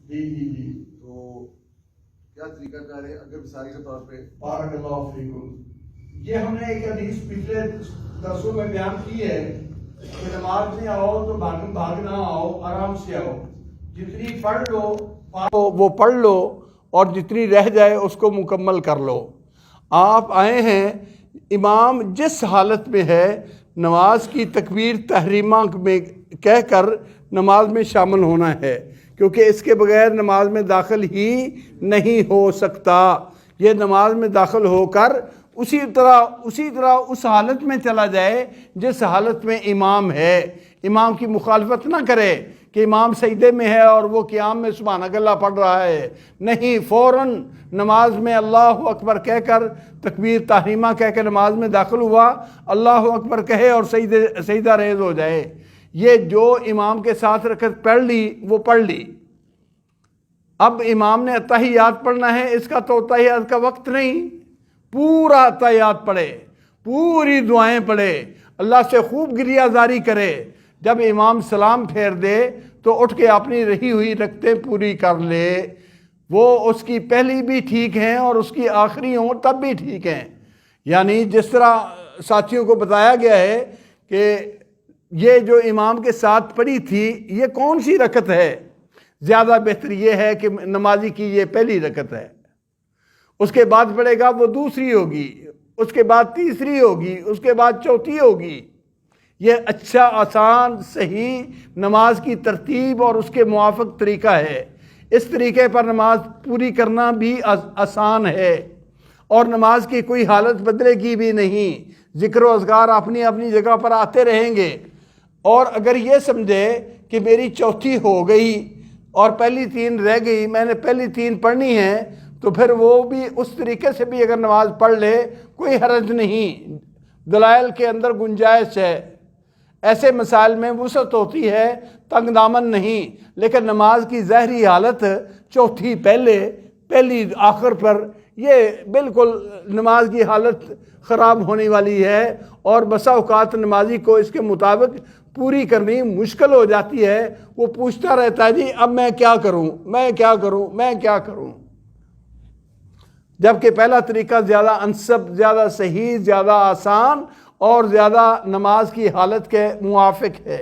جی تو کیا طریقہ کار ہے اگر مثال کے طور پہ؟ بارک اللہ فیکم. یہ ہم نے ایک حدیث پچھلے درسوں میں بیان کی ہے کہ نماز میں آؤ تو بھاگنا آؤ، آرام سے آؤ، جتنی پڑھ لو وہ پڑھ لو اور جتنی رہ جائے اس کو مکمل کر لو. آپ آئے ہیں، امام جس حالت میں ہے نماز کی تکبیر تحریمہ میں کہہ کر نماز میں شامل ہونا ہے، کیونکہ اس کے بغیر نماز میں داخل ہی نہیں ہو سکتا. یہ نماز میں داخل ہو کر اسی طرح اس حالت میں چلا جائے جس حالت میں امام ہے. امام کی مخالفت نہ کرے کہ امام سجدے میں ہے اور وہ قیام میں سبحانک اللہ پڑھ رہا ہے. نہیں، فوراً نماز میں اللہ اکبر کہہ کر تکبیر تحریمہ کہہ کے نماز میں داخل ہوا، اللہ اکبر کہے اور سجدہ ریز ہو جائے. یہ جو امام کے ساتھ رکعت پڑھ لی وہ پڑھ لی. اب امام نے اتحیات پڑھنا ہے، اس کا تو اتحیات کا وقت نہیں. پورا اتحیات پڑھے، پوری دعائیں پڑھے، اللہ سے خوب گریہ زاری کرے. جب امام سلام پھیر دے تو اٹھ کے اپنی رہی ہوئی رکعتیں پوری کر لے. وہ اس کی پہلی بھی ٹھیک ہیں اور اس کی آخری ہوں تب بھی ٹھیک ہیں. یعنی جس طرح ساتھیوں کو بتایا گیا ہے کہ یہ جو امام کے ساتھ پڑھی تھی یہ کون سی رکعت ہے، زیادہ بہتر یہ ہے کہ نمازی کی یہ پہلی رکعت ہے، اس کے بعد پڑھے گا وہ دوسری ہوگی، اس کے بعد تیسری ہوگی، اس کے بعد چوتھی ہوگی. یہ اچھا، آسان، صحیح نماز کی ترتیب اور اس کے موافق طریقہ ہے. اس طریقے پر نماز پوری کرنا بھی آسان ہے اور نماز کی کوئی حالت بدلے گی بھی نہیں. ذکر و اذکار اپنی اپنی جگہ پر آتے رہیں گے. اور اگر یہ سمجھے کہ میری چوتھی ہو گئی اور پہلی تین رہ گئی، میں نے پہلی تین پڑھنی ہے، تو پھر وہ بھی اس طریقے سے بھی اگر نماز پڑھ لے کوئی حرج نہیں. دلائل کے اندر گنجائش ہے، ایسے مسائل میں وسعت ہوتی ہے، تنگ دامن نہیں. لیکن نماز کی ظاہری حالت چوتھی پہلے، پہلی آخر پر، یہ بالکل نماز کی حالت خراب ہونے والی ہے اور بسا اوقات نمازی کو اس کے مطابق پوری کرنی مشکل ہو جاتی ہے. وہ پوچھتا رہتا ہے جی اب میں کیا کروں، میں کیا کروں، میں کیا کروں. جبکہ پہلا طریقہ زیادہ انسب، زیادہ صحیح، زیادہ آسان اور زیادہ نماز کی حالت کے موافق ہے.